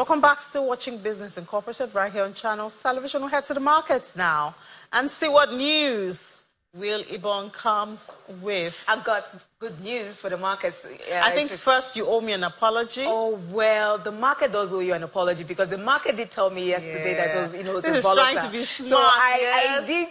Welcome back. Still watching Business Incorporated right here on Channels Television. We'll head to the markets now and see what news Will Ibon comes with. I've got good news for the markets. I think first you owe me an apology. Oh, well, the market does owe you an apology because the market did tell me yesterday that it was, it was this is volatile. trying to be smart. So I did.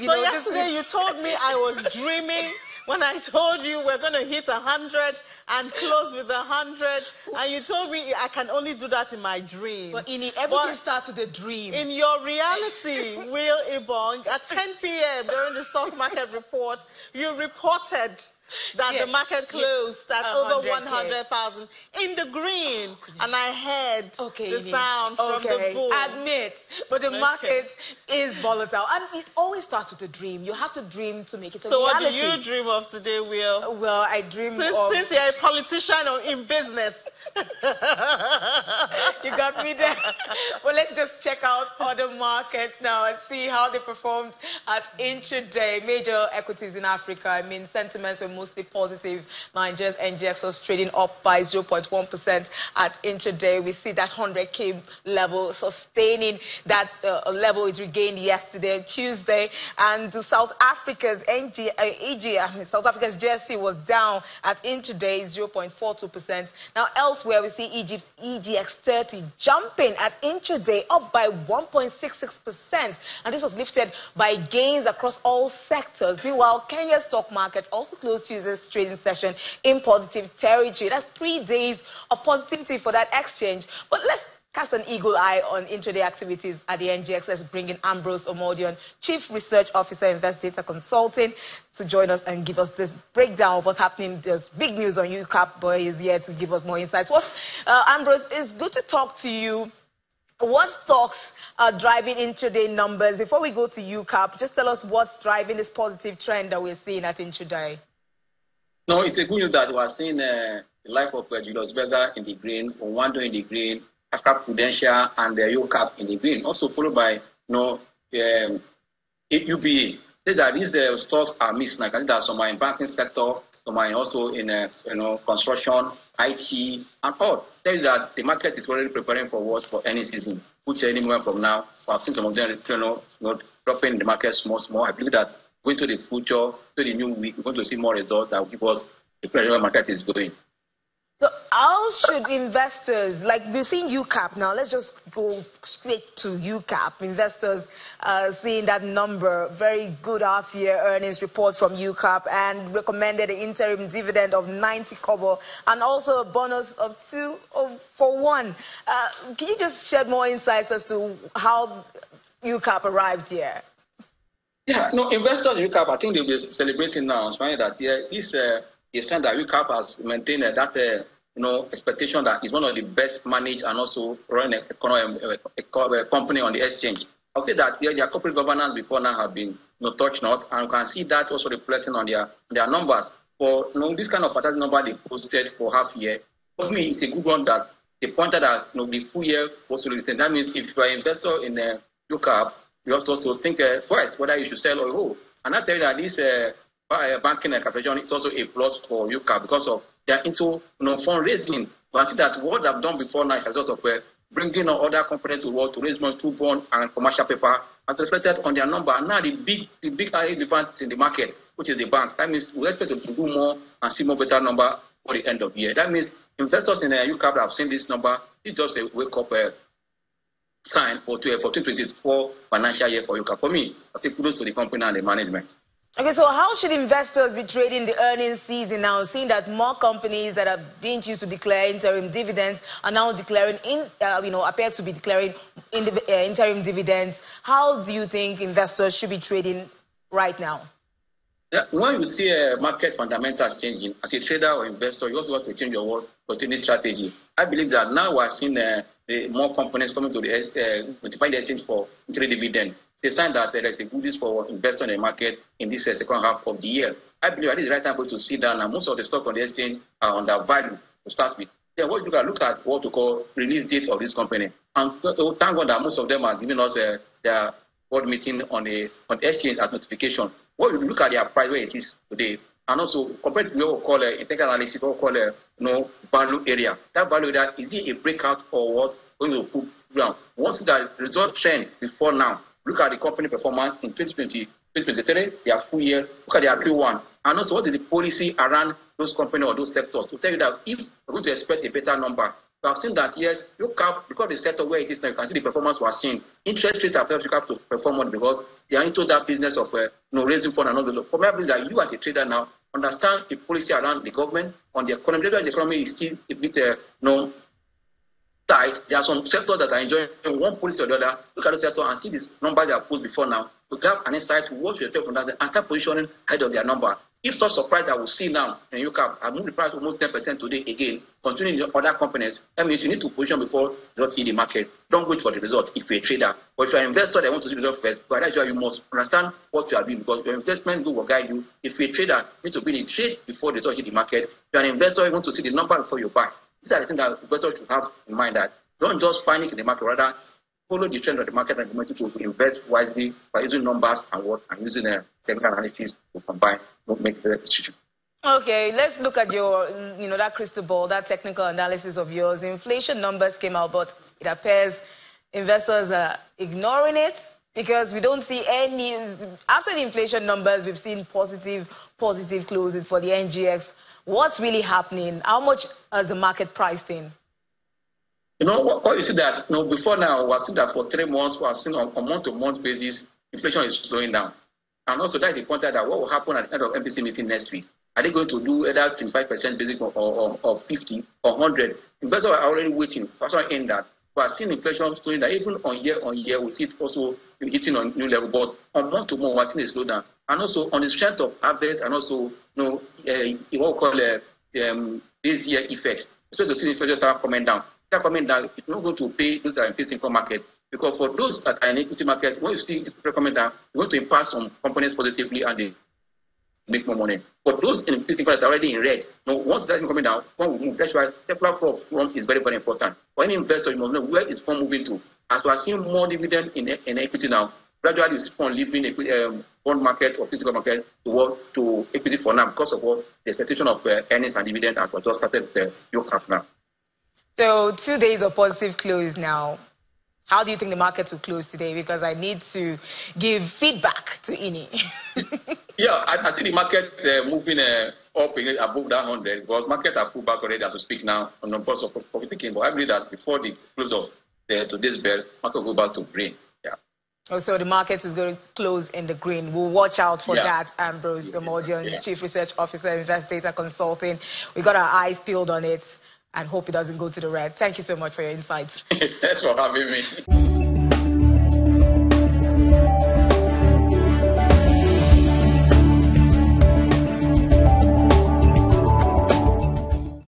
So yesterday you told me I was dreaming when I told you we're going to hit 100 and close with 100, and you told me I can only do that in my dreams. But everything starts with a dream. In your reality, Will Ibon, at 10 p.m. during the stock market report, you reported that the market closed at over 100,000 in the green, and I heard the sound from the boom. Admit, but the market is volatile, and it always starts with a dream. You have to dream to make it a reality. So what do you dream of today, Will? Well, I dream of... Since you're a politician or in business. You got me there. Well, let's just check out other markets now and see how they performed at intraday. Major equities in Africa, I mean, sentiments were mostly positive. Nigeria's NGX was trading up by 0.1% at intraday. We see that 100K level sustaining that level it regained yesterday, Tuesday. And South Africa's South Africa's GSC was down at intraday 0.42%. Now, elsewhere, we see Egypt's EGX30 jumping at intraday up by 1.66%. And this was lifted by gains across all sectors. Meanwhile, Kenya's stock market also closed Tuesday's trading session in positive territory. That's 3 days of positivity for that exchange. But let's cast an eagle eye on intraday activities at the NGX. Let's bring in Ambrose Omodion, Chief Research Officer, Invest Data Consulting, to join us and give us this breakdown of what's happening. There's big news on UCAP, but he's here to give us more insights. Ambrose, it's good to talk to you. What stocks are driving intraday numbers? Before we go to UCAP, just tell us what's driving this positive trend that we're seeing at intraday. No, it's a good news that we are seeing the life of Julius Berger in the green, Owando in the green, Africa Prudential and the UCAP in the green, also followed by UBA. Say that these stocks are mixed. Like, I think that some are in banking sector, some are also in construction, IT, and all. Tell you that the market is already preparing for what for any season, which any moment from now, we have seen some of them dropping the market small. I believe that going to the future, to the new week, we're going to see more results that will give us the where the market is going. So how should investors, like we're seeing UCAP now, let's just go straight to UCAP. Investors seeing that number, very good half-year earnings report from UCAP, and recommended an interim dividend of 90 kobo and also a bonus of 2 for 1. Can you just shed more insights as to how UCAP arrived here? Yeah, investors in UCAP, I think they'll be celebrating now. It's funny that this is saying that UCAP has maintained that expectation that is one of the best managed and also run a company on the exchange. I'll say that their corporate governance before now have been touched not, and you can see that also reflecting on their numbers. For this kind of fantastic number they posted for half year, for me it's a good one that they pointed at the full year possibility. That means if you are an investor in UCAP, you have to also think twice whether you should sell or hold. And I tell you that this banking and capitalization is also a plus for UCAP because of they are into fundraising. But I see that what they've done before now is a result of bringing other companies to work to raise money through bond and commercial paper has reflected on their number. And now the big elephant in the market, which is the bank. That means we expect them to do more and see more better number for the end of the year. That means investors in UCAP have seen this number. It's just a wake-up sign for 2024 financial year for UCAP. For me, I say kudos to the company and the management. Okay, so how should investors be trading the earnings season now, seeing that more companies that didn't used to declare interim dividends are now declaring, appear to be declaring interim dividends? How do you think investors should be trading right now? Yeah, when you see market fundamentals changing, as a trader or investor, you also want to change your continuing strategy. I believe that now we are seeing more companies coming to the notifying the exchange for interim dividend. It's a sign that there is a goodies for investors in the market in this second half of the year. I believe that this is the right time for you to sit down, and most of the stock on the exchange are undervalued to start with. Then what you can look at what to call release date of this company. And thank God that most of them are giving us their board meeting on the exchange as notification. What you look at their price where it is today, and also compared to what we call a technical analysis, what we call value area. That value area, is it a breakout or what? going to put down. Once that result trend before now, look at the company performance in 2023, their full year, look at their Q1, and also what is the policy around those companies or those sectors to tell you that if we're going to expect a better number. We have seen that, yes, look up, because the sector where it is now, you can see the performance we are seeing. Interest rates have helped you to perform more because they are into that business of raising funds and all those. For me, that you as a trader now understand the policy around the government on the economy. The economy is still a bit tight. There are some sectors that are enjoying one policy or the other. Look at the sector and see this number they have put before now. To have an insight to what you expect from that and start positioning ahead of their number. If such surprise that we see now in UCAP, I moved the price almost 10% today again, continuing the other companies, that means you need to position before you don't hit the market. Don't wait for the result if you're a trader. But if you're an investor that wants to see the result first, but that's why you must understand what you are doing because your investment will guide you. If you're a trader, you need to be in trade before the result hit the market. If you're an investor, you want to see the number before you buy. These are the things that investors should have in mind that don't just panic in the market, rather follow the trend of the market and the market to invest wisely by using numbers and using technical analysis to combine to make the decision. Okay, let's look at your, that crystal ball, that technical analysis of yours. Inflation numbers came out, but it appears investors are ignoring it because we don't see any. After the inflation numbers, we've seen positive closes for the NGX. What's really happening? How much is the market priced in? What you see that before now, we have seen that for 3 months, we have seen on a month-to-month basis, inflation is slowing down. And also that is the point that what will happen at the end of MPC meeting next week. Are they going to do either 25% basic or 50 or 100? Investors are already waiting for something in that. We are seeing inflation slowing down. Even on year, we see it also hitting on new level. But on month-to-month, we are seeing a slowdown. And also on the strength of harvest and also what we call this year effect. So to see inflation start coming down. Coming down, it's not going to pay those that are in fixed income market. Because for those that are in equity market, when you see it coming down, you're going to impact some companies positively and they make more money. But those in fixed income that are already in red, once that is coming down, one will move. That's why secular form is very, very important. For any investor, you must know where is fund moving to. As we are seeing more dividend in equity now, gradually you see fund leaving bond market or physical market to equity for now because of what the expectation of earnings and dividend as we just started your cap now. So 2 days of positive close now. How do you think the market will close today? Because I need to give feedback to Ini. Yeah, I see the market moving up again above that 100 because markets are pulled back already as we speak now on the pulse of profit taking. But I believe that before the close of today's bell, market will go back to green. Yeah. Oh, so the market is going to close in the green. We'll watch out for that. Ambrose Omodion, Chief Research Officer, Invest Data Consulting. We got our eyes peeled on it and hope it doesn't go to the red. Thank you so much for your insights. Thanks for having me.